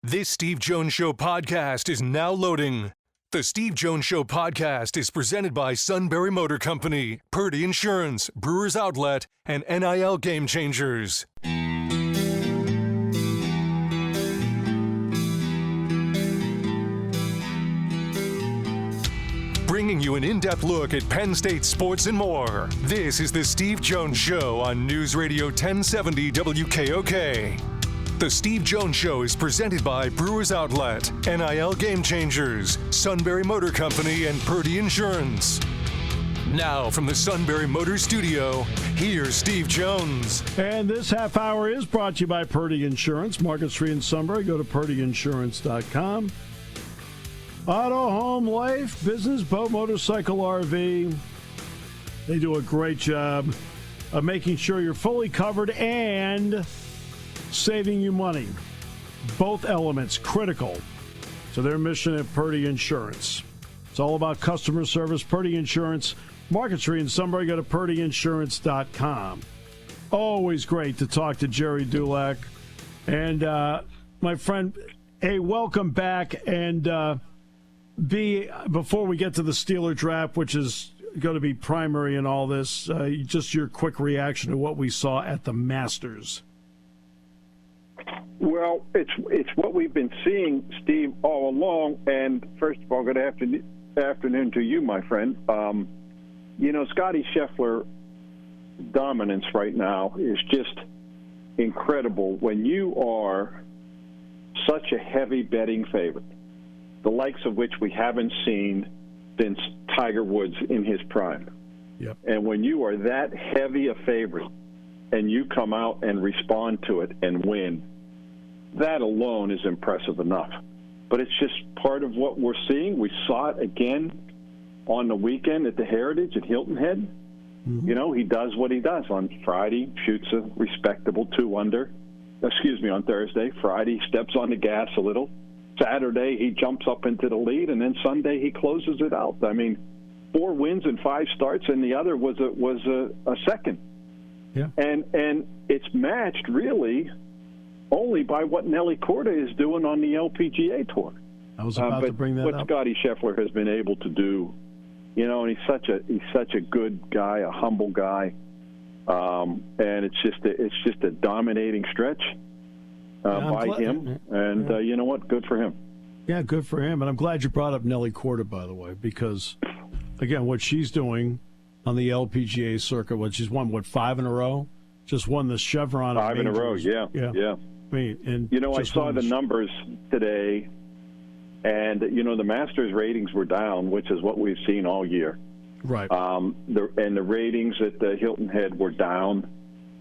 This Steve Jones Show podcast is now loading. The Steve Jones Show podcast is presented by Sunbury Motor Company, Purdy Insurance, Brewers Outlet, and NIL Game Changers. Bringing you an in-depth look at Penn State sports and more. This is the Steve Jones Show on News Radio 1070 WKOK. The Steve Jones Show is presented by Brewers Outlet, NIL Game Changers, Sunbury Motor Company, and Purdy Insurance. Now from the Sunbury Motor Studio, here's Steve Jones. And this half hour is brought to you by Purdy Insurance, Market Street in Sunbury. Go to purdyinsurance.com. Auto, home, life, business, boat, motorcycle, RV. They do a great job of making sure you're fully covered and saving you money. Both elements critical to their mission at Purdy Insurance. It's all about customer service. Purdy Insurance, Market Street in Sunbury. Go to purdyinsurance.com. Always great to talk to Gerry Dulac. And my friend, hey, welcome back. And before we get to the Steeler draft, which is going to be primary in all this, just your quick reaction to what we saw at the Masters. Well, it's what we've been seeing, Steve, all along. And first of all, good afternoon to you, my friend. Scotty Schreffler dominance right now is just incredible when you are such a heavy betting favorite, the likes of which we haven't seen since Tiger Woods in his prime. Yep. And when you are that heavy a favorite and you come out and respond to it and win, that alone is impressive enough. But it's just part of what we're seeing. We saw it again on the weekend at the Heritage at Hilton Head. Mm-hmm. He does what he does. On Friday, shoots a respectable 2-under. On Thursday. Friday, steps on the gas a little. Saturday, he jumps up into the lead, and then Sunday he closes it out. I mean, 4 wins and 5 starts, and the other was a second. Yeah. And it's matched really only by what Nelly Korda is doing on the LPGA Tour. I was about to bring that up. What Scotty Scheffler has been able to do, and he's such a good guy, a humble guy, and it's just a dominating stretch by him. And you know what? Good for him. Yeah, good for him. And I'm glad you brought up Nelly Korda, by the way, because again, what she's doing on the LPGA circuit, she's won 5 in a row. Just won the Chevron. 5 in a row, yeah. I mean, I saw the numbers today, and the Masters ratings were down, which is what we've seen all year. Right. The ratings at the Hilton Head were down,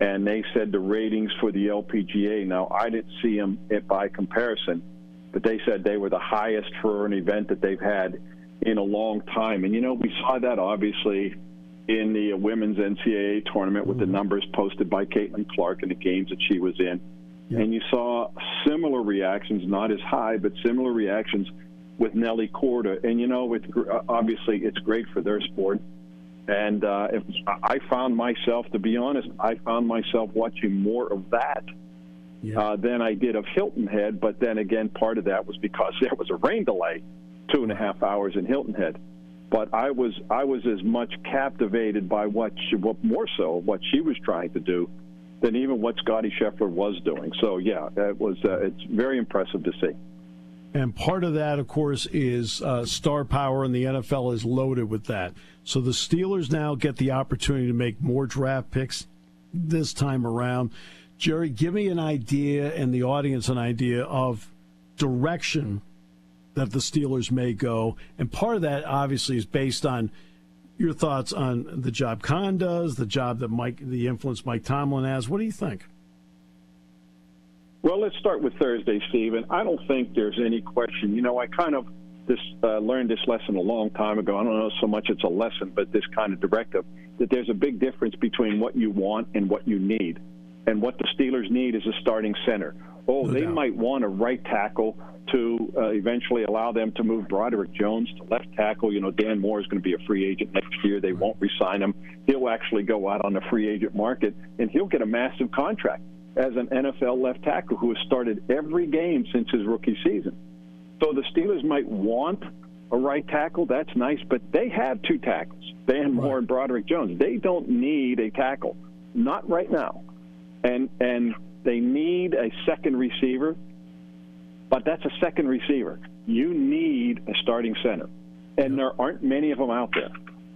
and they said the ratings for the LPGA. Now, I didn't see them by comparison, but they said they were the highest for an event that they've had in a long time. And we saw that obviously in the women's NCAA tournament with the numbers posted by Caitlin Clark and the games that she was in. Yeah. And you saw similar reactions, not as high, but similar reactions with Nelly Korda. And, obviously it's great for their sport. And I found myself, to be honest, watching more of that than I did of Hilton Head. But then again, part of that was because there was a rain delay, 2.5 hours in Hilton Head. But I was as much captivated by what she was trying to do than even what Scotty Scheffler was doing. So yeah, it's very impressive to see. And part of that, of course, is star power, and the NFL is loaded with that. So the Steelers now get the opportunity to make more draft picks this time around. Gerry, give me an idea, and the audience an idea of direction that the Steelers may go. And part of that, obviously, is based on your thoughts on the job Khan does, the job that the influence Mike Tomlin has. What do you think? Well, let's start with Thursday, Steve. And I don't think there's any question. I kind of learned this lesson a long time ago. I don't know so much it's a lesson, but this kind of directive, that there's a big difference between what you want and what you need. And what the Steelers need is a starting center. They might want a right tackle to eventually allow them to move Broderick Jones to left tackle. Dan Moore is going to be a free agent next year. They won't re-sign him. He'll actually go out on the free agent market, and he'll get a massive contract. as an NFL left tackle who has started every game since his rookie season. So the Steelers might want a right tackle. That's nice, but they have two tackles, Van Moore and Broderick Jones. They don't need a tackle, not right now. And they need a second receiver, but that's a second receiver. You need a starting center, and there aren't many of them out there.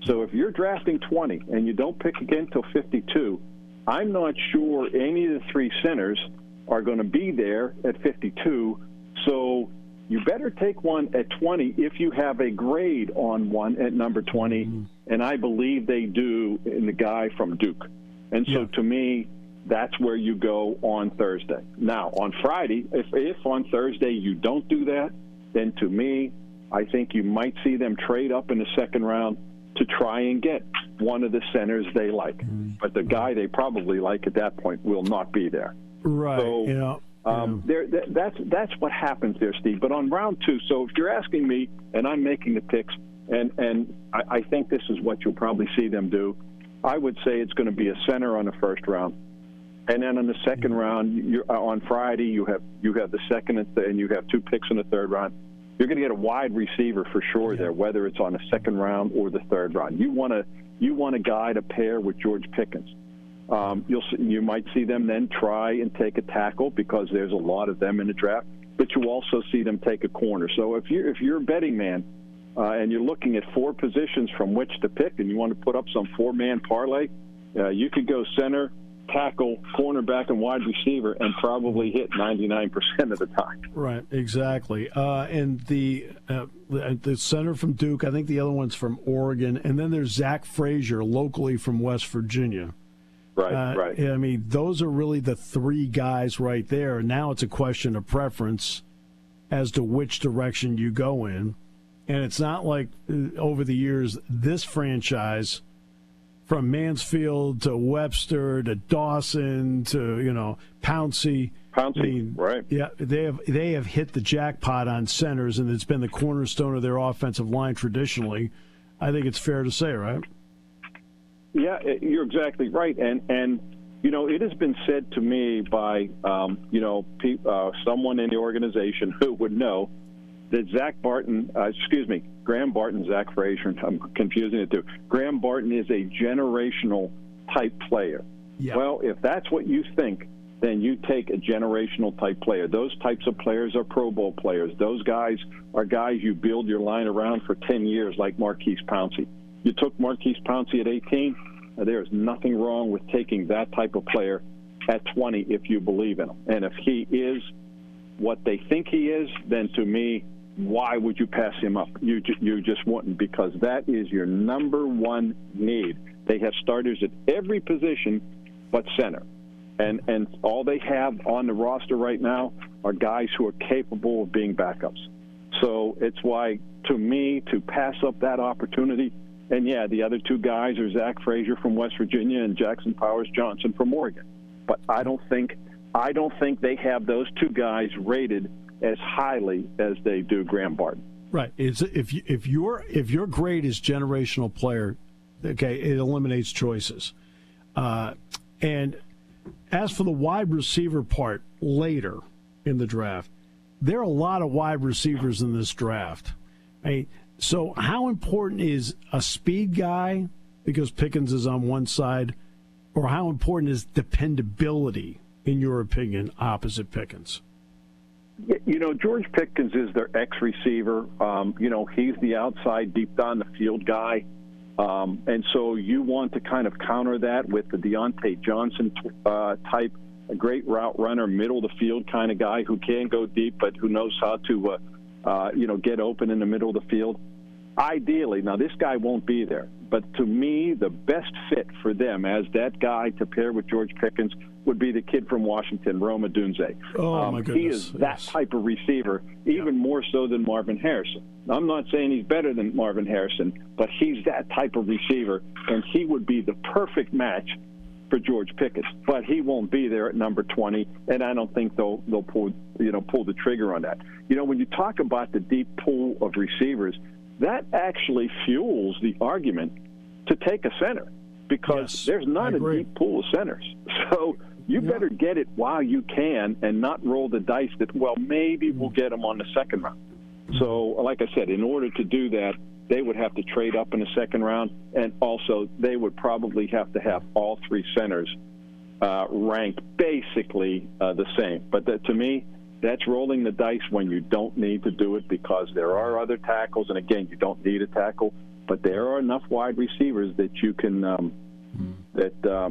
So if you're drafting 20 and you don't pick again until 52, I'm not sure any of the three centers are going to be there at 52. So you better take one at 20 if you have a grade on one at number 20, and I believe they do in the guy from Duke. And so to me, that's where you go on Thursday. Now, on Friday, if on Thursday you don't do that, then to me, I think you might see them trade up in the second round to try and get one of the centers they like. But the guy they probably like at that point will not be there. Right. So, that's what happens there, Steve. But on round two, so if you're asking me, and I'm making the picks, and I think this is what you'll probably see them do, I would say it's going to be a center on the first round. And then in the second round, on Friday, you have the second and you have two picks in the third round. You're going to get a wide receiver for sure there, whether it's on the second round or the third round. You want a guy to pair with George Pickens. You might see them then try and take a tackle because there's a lot of them in the draft, but you also see them take a corner. So if you're a betting man and you're looking at four positions from which to pick and you want to put up some four-man parlay, you could go center, tackle, cornerback, and wide receiver and probably hit 99% of the time. Right, exactly. And the center from Duke, I think the other one's from Oregon, and then there's Zach Frazier locally from West Virginia. Right. I mean, those are really the three guys right there. Now it's a question of preference as to which direction you go in. And it's not like over the years, this franchise, from Mansfield to Webster to Dawson to, Pouncey. I mean, right. Yeah, they have hit the jackpot on centers, and it's been the cornerstone of their offensive line traditionally. I think it's fair to say, right? Yeah, you're exactly right. And it has been said to me by, someone in the organization who would know that Graham Barton, Zach Frazier, I'm confusing it too. Graham Barton is a generational type player. Yeah. Well, if that's what you think, then you take a generational type player. Those types of players are Pro Bowl players. Those guys are guys you build your line around for 10 years, like Marquise Pouncey. You took Marquise Pouncey at 18. There's nothing wrong with taking that type of player at 20 if you believe in him. And if he is what they think he is, then to me, why would you pass him up? You just wouldn't, because that is your number one need. They have starters at every position but center. And all they have on the roster right now are guys who are capable of being backups. So it's why, to me, to pass up that opportunity, and the other two guys are Zach Frazier from West Virginia and Jackson Powers Johnson from Oregon. But I don't think they have those two guys rated as highly as they do Graham Barton. Right. If your grade is generational player, okay, it eliminates choices. And as for the wide receiver part later in the draft, there are a lot of wide receivers in this draft. So how important is a speed guy, because Pickens is on one side, or how important is dependability, in your opinion, opposite Pickens? George Pickens is their X-receiver. He's the outside, deep down the field guy. And so you want to kind of counter that with the Deontay Johnson type, a great route runner, middle of the field kind of guy who can go deep but who knows how to, get open in the middle of the field. Ideally, now this guy won't be there, but to me, the best fit for them as that guy to pair with George Pickens would be the kid from Washington, Rome Odunze. Oh, my goodness. He is that type of receiver, even more so than Marvin Harrison. I'm not saying he's better than Marvin Harrison, but he's that type of receiver, and he would be the perfect match for George Pickens. But he won't be there at number 20, and I don't think they'll pull the trigger on that. When you talk about the deep pool of receivers, that actually fuels the argument to take a center, because there's not a deep pool of centers. So you better get it while you can and not roll the dice that, well, maybe we'll get him on the second round. So, like I said, in order to do that, they would have to trade up in the second round, and also they would probably have to have all three centers ranked basically the same. But to me, that's rolling the dice when you don't need to do it, because there are other tackles, and again, you don't need a tackle, but there are enough wide receivers that you can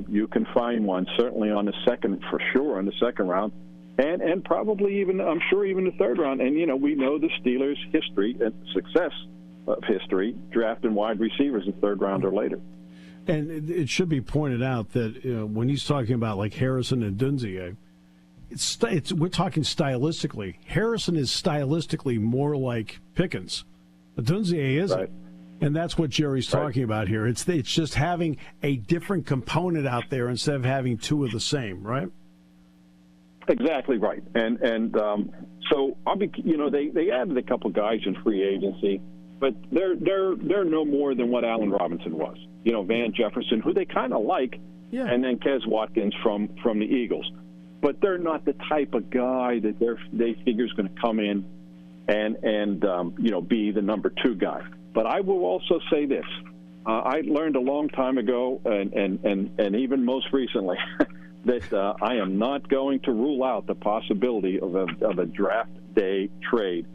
you can find one, certainly on the second, for sure, on the second round, and probably even, I'm sure, even the third round. And, we know the Steelers' history and success of history drafting wide receivers in third round or later. And it should be pointed out that when he's talking about like Harrison and Dunzier, we're talking stylistically. Harrison is stylistically more like Pickens. Dunzier isn't. Right. And that's what Jerry's talking about here. It's just having a different component out there instead of having two of the same, right? Exactly right. And so I'll be, they added a couple guys in free agency, but they're no more than what Allen Robinson was. Van Jefferson, who they kind of like, and then Kez Watkins from the Eagles. But they're not the type of guy that they figure is going to come in and be the number two guy. But I will also say this: I learned a long time ago, and even most recently, that I am not going to rule out the possibility of a draft day trade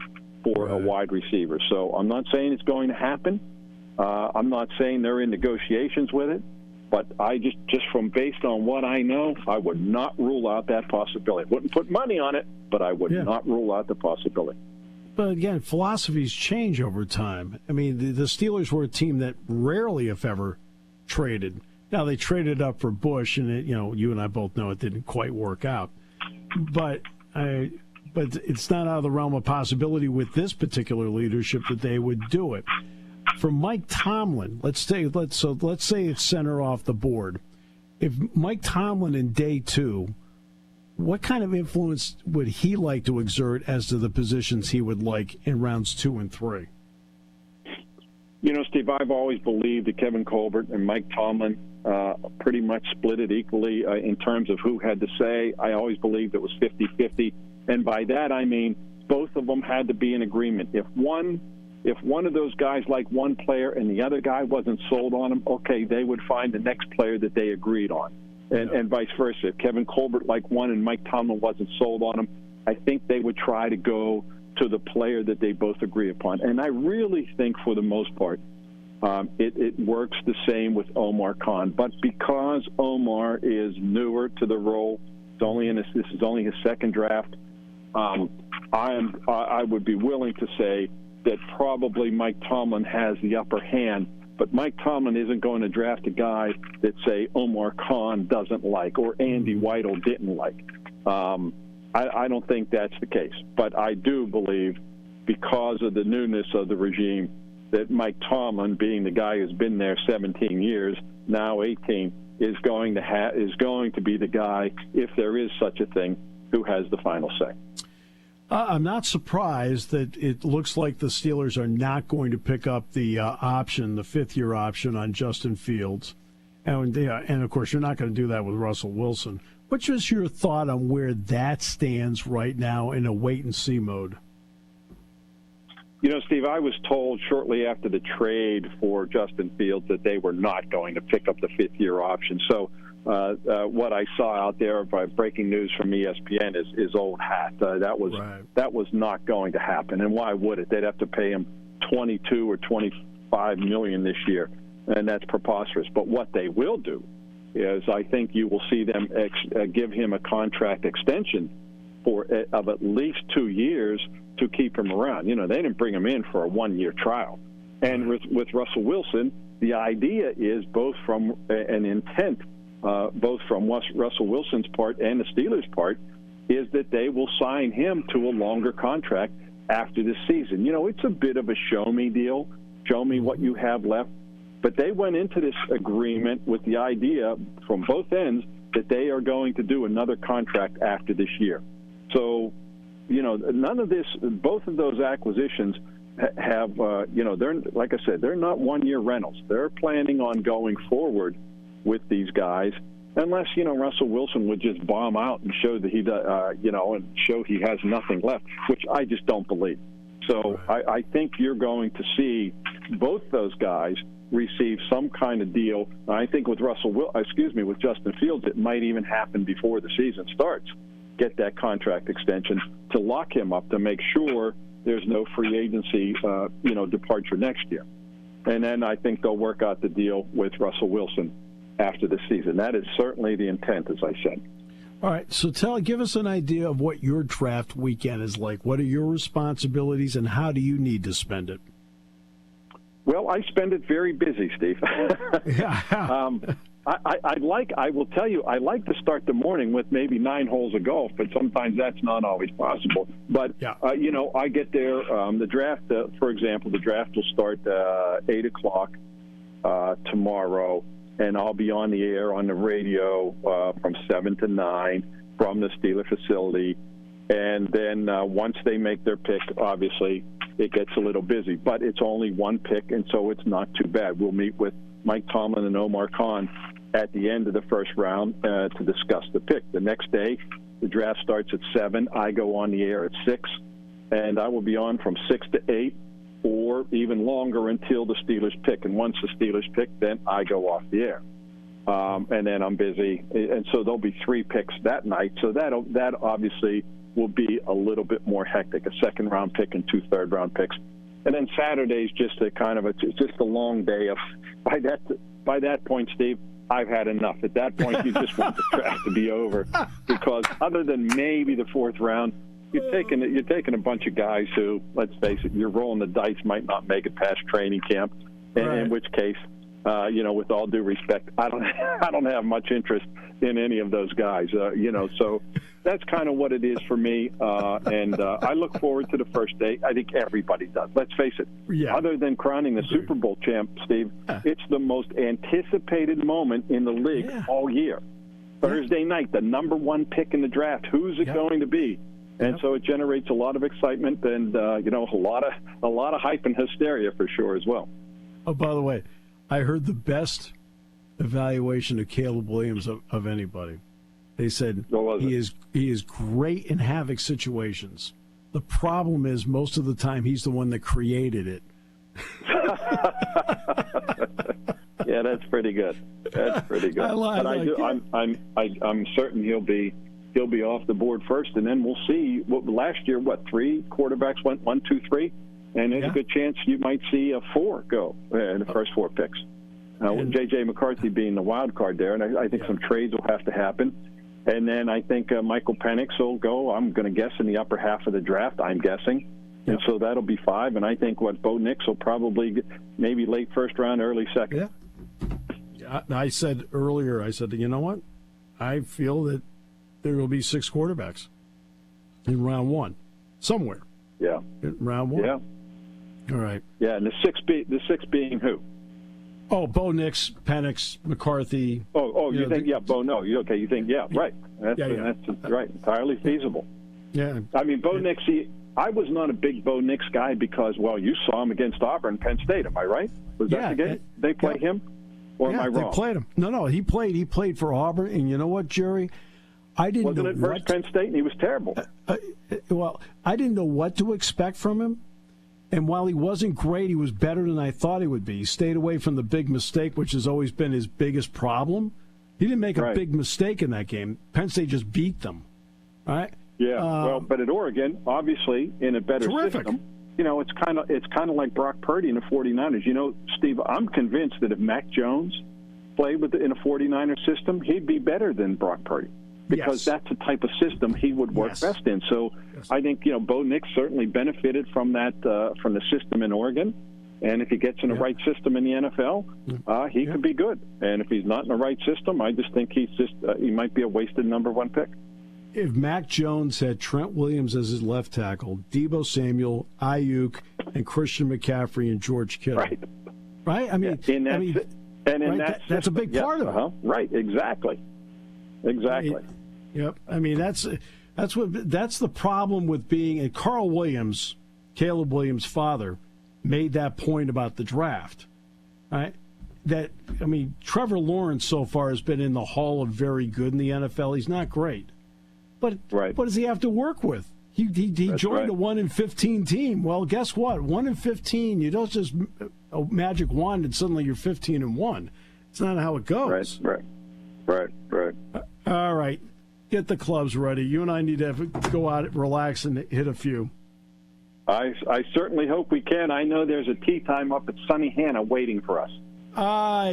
for a wide receiver. So I'm not saying it's going to happen. I'm not saying they're in negotiations with it. But I just from based on what I know, I would not rule out that possibility. Wouldn't put money on it, but I would not rule out the possibility. But again, philosophies change over time. I mean, the Steelers were a team that rarely, if ever, traded. Now, they traded up for Bush, and you and I both know it didn't quite work out. But it's not out of the realm of possibility with this particular leadership that they would do it. For Mike Tomlin, let's say it's center off the board. If Mike Tomlin in day two, what kind of influence would he like to exert as to the positions he would like in rounds 2 and 3? Steve, I've always believed that Kevin Colbert and Mike Tomlin pretty much split it equally in terms of who had to say. I always believed it was 50-50, and by that I mean both of them had to be in agreement. If one of those guys liked one player and the other guy wasn't sold on him, okay, they would find the next player that they agreed on. And vice versa. If Kevin Colbert liked one and Mike Tomlin wasn't sold on him, I think they would try to go to the player that they both agree upon. And I really think, for the most part, it works the same with Omar Khan. But because Omar is newer to the role, this is only his second draft, I would be willing to say that probably Mike Tomlin has the upper hand. But Mike Tomlin isn't going to draft a guy that, say, Omar Khan doesn't like or Andy Weidel didn't like. I don't think that's the case. But I do believe, because of the newness of the regime, that Mike Tomlin, being the guy who's been there 17 years, now 18, is going to be the guy, if there is such a thing, who has the final say. I'm not surprised that it looks like the Steelers are not going to pick up the option, the fifth-year option on Justin Fields. And of course, you're not going to do that with Russell Wilson. What's just your thought on where that stands right now in a wait-and-see mode? Steve, I was told shortly after the trade for Justin Fields that they were not going to pick up the fifth-year option. So what I saw out there by breaking news from ESPN is old hat. That was not going to happen. And why would it? They'd have to pay him $22 or $25 million this year, and that's preposterous. But what they will do is, I think you will see them give him a contract extension of at least 2 years to keep him around. They didn't bring him in for a one-year trial. And with Russell Wilson, the idea is both from an intent, both from Russell Wilson's part and the Steelers' part, is that they will sign him to a longer contract after this season. It's a bit of a show-me deal. Show me what you have left. But they went into this agreement with the idea from both ends that they are going to do another contract after this year. So, none of this, both of those acquisitions have, they're, like I said, they're not one-year rentals. They're planning on going forward with these guys. unless, Russell Wilson would just bomb out and show that and show he has nothing left, which I just don't believe. So I think you're going to see both those guys receive some kind of deal. I think with with Justin Fields, it might even happen before the season starts. Get that contract extension to lock him up to make sure there's no free agency, departure next year. And then I think they'll work out the deal with Russell Wilson after the season. That is certainly the intent, as I said. All right, so give us an idea of what your draft weekend is like. What are your responsibilities, and how do you need to spend it? Well, I spend it very busy, Steve. I will tell you, I like to start the morning with maybe 9 holes of golf, but sometimes that's not always possible. But, I get there. The draft, for example, the draft will start 8 o'clock tomorrow, and I'll be on the air on the radio from 7 to 9 from the Steeler facility. And then once they make their pick, obviously, it gets a little busy. But it's only one pick, and so it's not too bad. We'll meet with Mike Tomlin and Omar Khan at the end of the first round to discuss the pick. The next day, the draft starts at 7. I go on the air at 6, and I will be on from 6 to 8 or even longer until the Steelers pick. And once the Steelers pick, then I go off the air. And then I'm busy. And so there'll be 3 picks that night. So that obviously will be a little bit more hectic, a second-round pick and 2 third-round picks. And then Saturday's just it's just a long day of by that point, Steve, I've had enough. At that point, you just want the draft to be over, because other than maybe the 4th round, you're taking a bunch of guys who, let's face it, you're rolling the dice, might not make it past training camp. And in which case, with all due respect, I don't have much interest in any of those guys. So that's kind of what it is for me. And I look forward to the first day. I think everybody does. Let's face it. Yeah. Other than crowning the Super Bowl champ, Steve, it's the most anticipated moment in the league all year. Thursday night, the number 1 pick in the draft. Who's it going to be? And so it generates a lot of excitement and a lot of hype and hysteria for sure as well. Oh, by the way, I heard the best evaluation of Caleb Williams of anybody. They said he is great in havoc situations. The problem is most of the time he's the one that created it. Yeah, that's pretty good. That's pretty good. I'm certain he'll be off the board first, and then we'll see. Last year, 3 quarterbacks went 1, 2, 3, and there's a good chance you might see a 4 go in the first 4 picks. J.J. McCarthy being the wild card there, and I think some trades will have to happen. And then I think Michael Penix will go, I'm going to guess, in the upper half of the draft, I'm guessing. And so that'll be 5. And I think Bo Nix will probably maybe late first round, early second. Yeah. I said earlier, you know what? I feel that there will be 6 quarterbacks in round 1 somewhere. Yeah. In round 1. Yeah. All right. Yeah, and the six being who? Oh, Bo Nix, Penix, McCarthy. You think, Bo, no. You think, right. That's right. Entirely feasible. Yeah. I mean, Bo Nix, I was not a big Bo Nix guy because, you saw him against Auburn, Penn State. Am I right? Was that the game? They played him? Or am I wrong? They played him. No, he played. He played for Auburn. And you know what, Jerry? Wasn't it versus Penn State, and he was terrible? I didn't know what to expect from him. And while he wasn't great, he was better than I thought he would be. He stayed away from the big mistake, which has always been his biggest problem. He didn't make a big mistake in that game. Penn State just beat them. All right? Yeah, but at Oregon, obviously, in a better system, it's kind of like Brock Purdy in the 49ers. Steve, I'm convinced that if Mac Jones played in a 49er system, he'd be better than Brock Purdy. Because that's the type of system he would work best in. So I think, Bo Nix certainly benefited from that, from the system in Oregon. And if he gets in the right system in the NFL, he could be good. And if he's not in the right system, I just think he might be a wasted number 1 pick. If Mac Jones had Trent Williams as his left tackle, Deebo Samuel, Ayuk, and Christian McCaffrey and George Kittle. Right? I mean, that's a big part of it. Right, exactly. Yep. I mean, that's the problem with being. And Carl Williams, Caleb Williams' father, made that point about the draft. Right? Trevor Lawrence so far has been in the Hall of Very Good in the NFL. He's not great. But right. What does he have to work with? He joined a 1-15 team. Well, guess what? 1-15, you don't just a magic wand and suddenly you're 15-1. It's not how it goes. Right. All right. Get the clubs ready. You and I need to go out, relax, and hit a few. I certainly hope we can. I know there's a tee time up at Sunny Hannah waiting for us.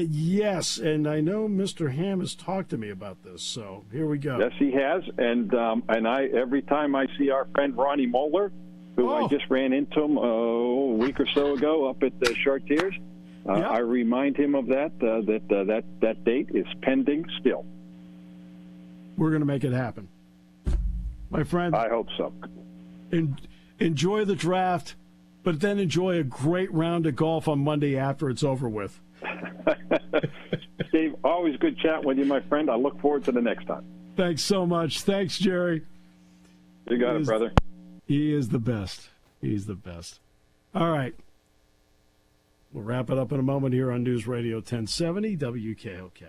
Yes, and I know Mr. Ham has talked to me about this, so here we go. Yes, he has, and I every time I see our friend Ronnie Moeller, who I just ran into him a week or so ago up at the Chartiers, I remind him of that date is pending still. We're going to make it happen. My friend. I hope so. Enjoy the draft, but then enjoy a great round of golf on Monday after it's over with. Steve, always good chat with you, my friend. I look forward to the next time. Thanks so much. Thanks, Gerry. You got it, brother. He is the best. He's the best. All right. We'll wrap it up in a moment here on News Radio 1070 WKOK.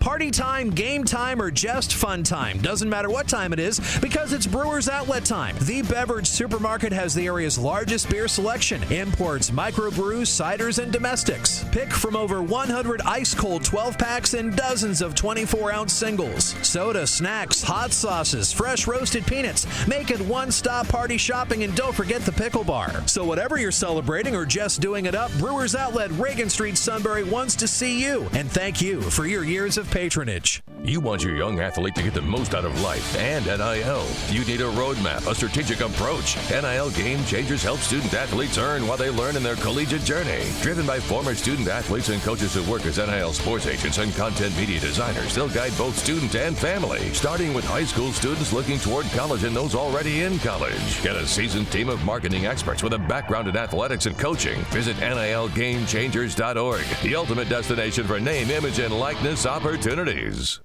Party time, game time, or just fun time. Doesn't matter what time it is because it's Brewers Outlet time. The beverage supermarket has the area's largest beer selection. Imports, microbrews, ciders, and domestics. Pick from over 100 ice-cold 12-packs and dozens of 24-ounce singles. Soda, snacks, hot sauces, fresh roasted peanuts. Make it one-stop party shopping, and don't forget the pickle bar. So whatever you're celebrating or just doing it up, Brewers Outlet, Reagan Street, Sunbury wants to see you. And thank you for your years of patronage. You want your young athlete to get the most out of life and NIL. You need a roadmap, a strategic approach. NIL Game Changers help student athletes earn while they learn in their collegiate journey. Driven by former student athletes and coaches who work as NIL sports agents and content media designers, they'll guide both student and family, starting with high school students looking toward college and those already in college. Get a seasoned team of marketing experts with a background in athletics and coaching. Visit NILGameChangers.org, the ultimate destination for name, image, and likeness opportunities.